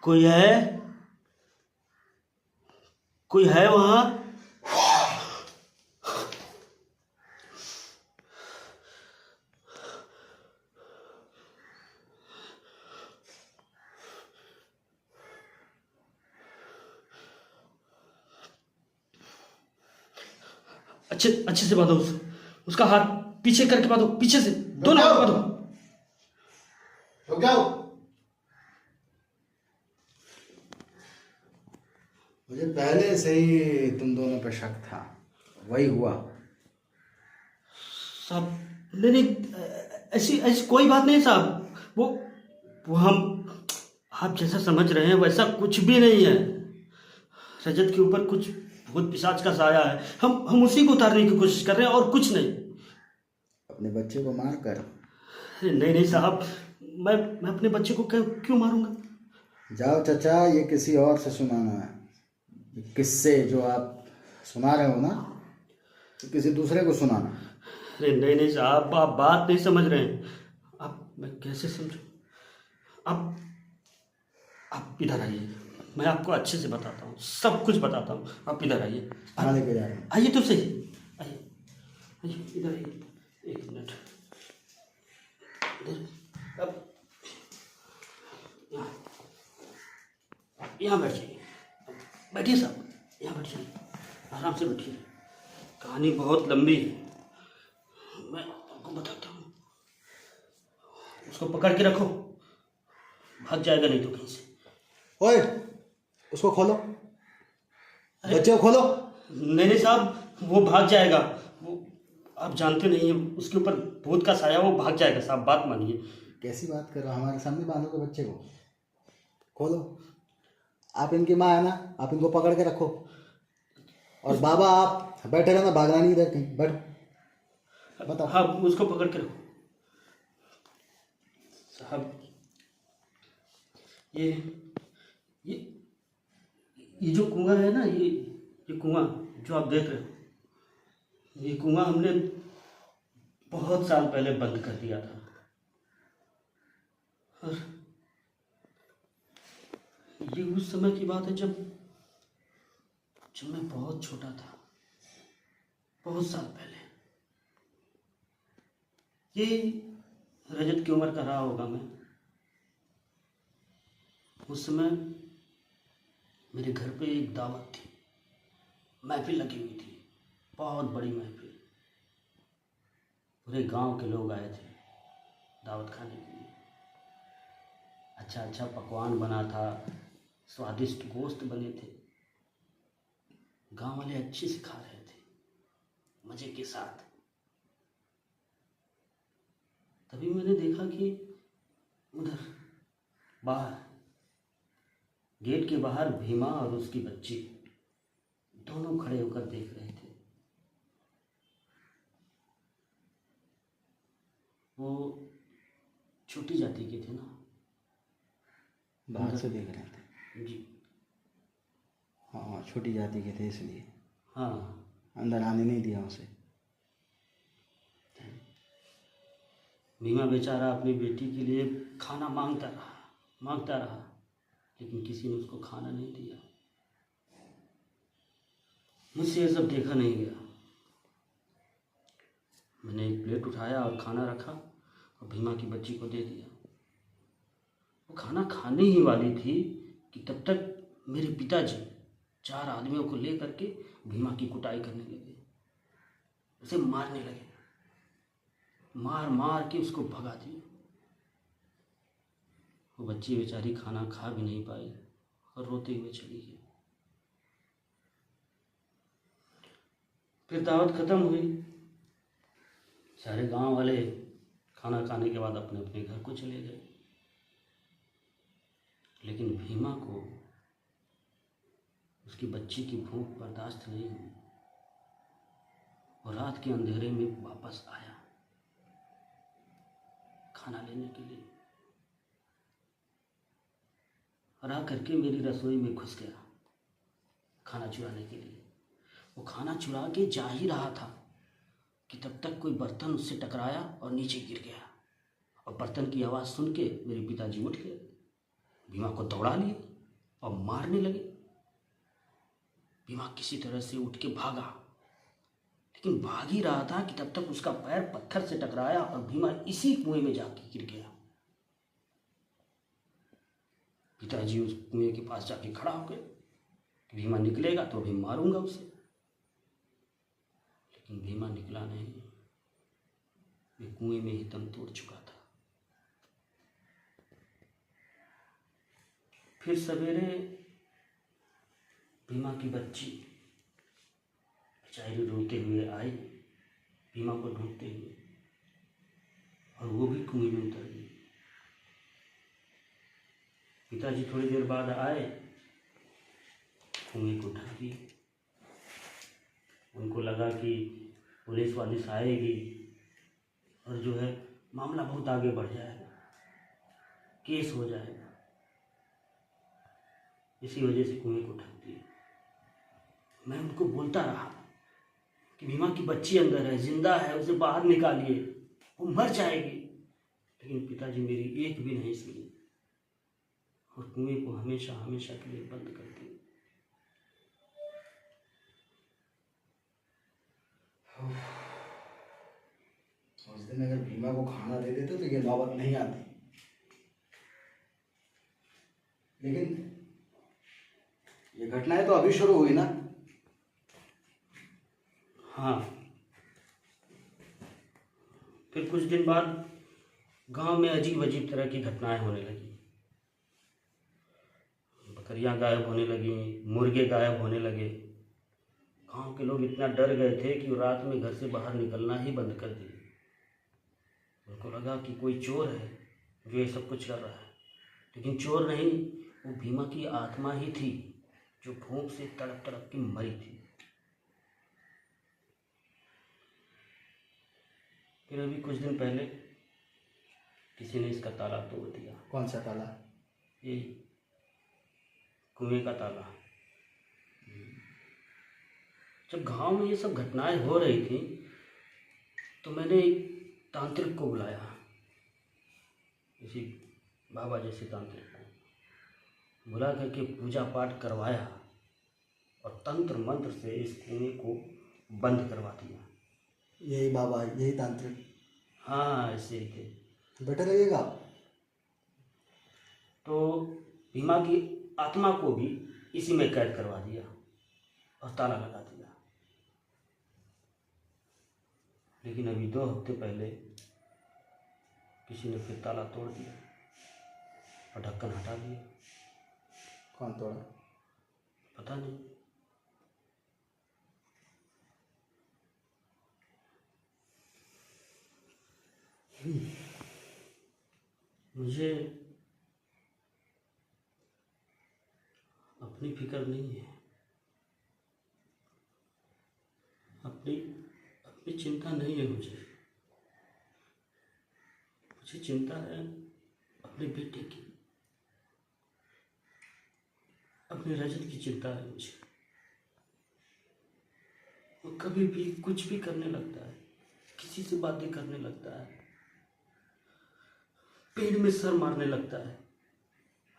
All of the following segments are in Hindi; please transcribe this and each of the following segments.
कोई है? कोई है वहां? अच्छे अच्छे से बांधो उसका हाथ पीछे करके बांधो, पीछे से दोनों हाथ बांधो। रुक जाओ। मुझे पहले से ही तुम दोनों पे शक था, वही हुआ। साहब नहीं नहीं, ऐसी ऐसी कोई बात नहीं साहब। वो हम, आप जैसा समझ रहे हैं वैसा कुछ भी नहीं है। रजत के ऊपर कुछ भूत पिशाच का साया है, हम उसी को उतारने की कोशिश कर रहे हैं और कुछ नहीं। अपने बच्चे को मार कर? नहीं नहीं साहब, मैं अपने बच्चे को क्यों मारूंगा? जाओ चाचा, ये किसी और से सुनाना है। ये किस्से जो आप सुना रहे हो ना, तो किसी दूसरे को सुनाना। अरे नहीं नहीं साहब, आप बात नहीं समझ रहे हैं। आप, मैं कैसे समझूं? आप इधर आइए, मैं आपको अच्छे से बताता हूँ, सब कुछ बताता हूँ। आप इधर आइए। कहाँ लेके जा रहे हैं? आइए तो सही, आइए आइए, इधर आइए, एक मिनट। इधर, अब यहाँ बैठिए, बैठिए साहब, यहाँ बैठिए, आराम से बैठिए। कहानी बहुत लंबी है, मैं आपको बताता हूँ। उसको पकड़ के रखो, भाग जाएगा नहीं तो कहीं से। ओए, उसको खोलो, बच्चे को खोलो। नहीं नहीं साहब, वो भाग जाएगा। वो, आप जानते नहीं हैं, उसके ऊपर भूत का साया, वो भाग जाएगा साहब, बात मानिए। कैसी बात कर रहे हो? हमारे सामने बांधोगे बच्चे को? खोलो। आप इनकी माँ है ना, आप इनको पकड़ के रखो। और बाबा आप बैठे रहना, भागना नहीं इधर कहीं। बैठ, बताओ। हाँ, उसको पकड़ के रखो साहब। ये ये जो कुआं है ना, ये कुआं जो आप देख रहे हो, ये कुआं हमने बहुत साल पहले बंद कर दिया था। और ये उस समय की बात है जब मैं बहुत छोटा था, बहुत साल पहले। ये रजत की उम्र का रहा होगा मैं। उस समय मेरे घर पे एक दावत थी, महफिल लगी हुई थी, बहुत बड़ी महफिल। पूरे गांव के लोग आए थे दावत खाने के लिए। अच्छा अच्छा पकवान बना था, स्वादिष्ट गोश्त बने थे। गांव वाले अच्छे से खा रहे थे, मजे के साथ। तभी मैंने देखा कि उधर बाहर, गेट के बाहर, भीमा और उसकी बच्ची दोनों खड़े होकर देख रहे थे। वो छोटी जाति के थे ना, बाहर से देख रहे थे? जी हाँ, छोटी जाति के थे इसलिए। हाँ। अंदर आने नहीं दिया उसे। भीमा बेचारा अपनी बेटी के लिए खाना मांगता रहा, लेकिन किसी ने उसको खाना नहीं दिया। मुझसे ये सब देखा नहीं गया। मैंने एक प्लेट उठाया और खाना रखा और भीमा की बच्ची को दे दिया। वो खाना खाने ही वाली थी कि तब तक मेरे पिताजी 4 आदमियों को ले करके भीमा की कुटाई करने लगे, उसे मारने लगे, मार मार के उसको भगा दिया। वो बच्ची बेचारी खाना खा भी नहीं पाई और रोते हुए चली गई। फिर दावत खत्म हुई, सारे गांव वाले खाना खाने के बाद अपने अपने घर को चले गए। लेकिन भीमा को उसकी बच्ची की भूख बर्दाश्त नहीं हुई। वो रात के अंधेरे में वापस आया खाना लेने के लिए, और आकर के मेरी रसोई में घुस गया खाना चुराने के लिए। वो खाना चुरा के जा ही रहा था कि तब तक कोई बर्तन उससे टकराया और नीचे गिर गया। और बर्तन की आवाज़ सुन के मेरे पिताजी उठ गए, भीमा को दौड़ा लिए और मारने लगे। भीमा किसी तरह से उठ के भागा, लेकिन भाग ही रहा था कि तब तक उसका पैर पत्थर से टकराया और भीमा इसी कुएं में जाके गिर गया। पिताजी उस कुएं के पास जाके खड़ा हो गए कि भीमा निकलेगा तो अभी मारूंगा उसे, लेकिन भीमा निकला नहीं। वे कुएं में ही दम तोड़ चुका था। फिर सवेरे भीमा की बच्ची बेचारी रोते हुए आई भीमा को ढूंढते हुए, और वो भी कुएं में उतर गई। पिताजी थोड़ी देर बाद आए, कुएं को ढक दिए। उनको लगा कि पुलिस वालिस आएगी और जो है मामला बहुत आगे बढ़ जाएगा, केस हो जाएगा। इसी वजह से कुएं को ढक दिए। मैं उनको बोलता रहा कि भीमा की बच्ची अंदर है, जिंदा है, उसे बाहर निकालिए, वो मर जाएगी, लेकिन पिताजी मेरी एक भी नहीं सुनी और कुएं को हमेशा हमेशा के लिए बंद कर दिया। उस दिन अगर भीमा को खाना दे देते तो ये नौबत नहीं आती, लेकिन ये घटनाएं तो अभी शुरू हुई ना। हाँ, फिर कुछ दिन बाद गांव में अजीब अजीब तरह की घटनाएं होने लगी। बकरियां गायब होने लगी, मुर्गे गायब होने लगे। गांव के लोग इतना डर गए थे कि वो रात में घर से बाहर निकलना ही बंद कर दिए। उनको लगा कि कोई चोर है जो ये सब कुछ कर रहा है, लेकिन चोर नहीं, वो भीमा की आत्मा ही थी जो भूख से तड़प तड़प के मरी थी। फिर अभी कुछ दिन पहले किसी ने इसका ताला तोड़ दिया। कौन सा ताला? ये कुएं का ताला। जब गांव में ये सब घटनाएं हो रही थी तो मैंने एक तांत्रिक को बुलाया, किसी बाबा जैसे तांत्रिक को बुला करके पूजा पाठ करवाया और तंत्र मंत्र से इस कुएं को बंद करवा दिया। यही बाबा, यही तांत्रिक? हाँ, ऐसे ही थे। बेटर लगेगा। तो भीमा की आत्मा को भी इसी में कैद करवा दिया और ताला लगा दिया। लेकिन अभी 2 हफ्ते पहले किसी ने फिर ताला तोड़ दिया और ढक्कन हटा दिया। कौन तोड़ा? पता नहीं। मुझे अपनी फिक्र नहीं है, अपनी चिंता नहीं है। मुझे चिंता है अपने बेटे की, अपने रजत की चिंता है मुझे। वो कभी भी कुछ भी करने लगता है, किसी से बातें करने लगता है, पेड़ में सर मारने लगता है,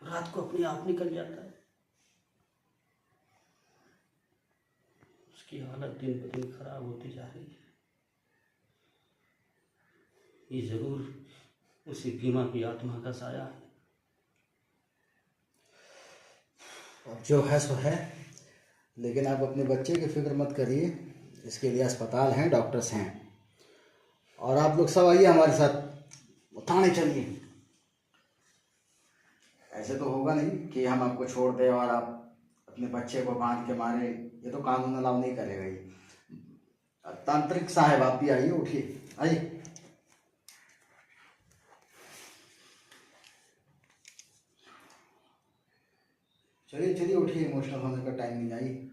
रात को अपने आप निकल जाता है। उसकी हालत दिन ब दिन खराब होती जा रही है। ये जरूर उसी भीमा की आत्मा का साया है। अब जो है सो है, लेकिन आप अपने बच्चे की फिक्र मत करिए। इसके लिए अस्पताल हैं, डॉक्टर्स हैं, और आप लोग सब आइए हमारे साथ, थाने चलिए। ऐसे तो होगा नहीं कि हम आपको छोड़ दें और आप अपने बच्चे को बांध के मारे। ये तो कानून अलाउ नहीं करेगा। ये तांत्रिक साहब आप भी आइए, उठिए, आइए। चलिए चलिए उठिए, इमोशनल होने का टाइम नहीं। आइए।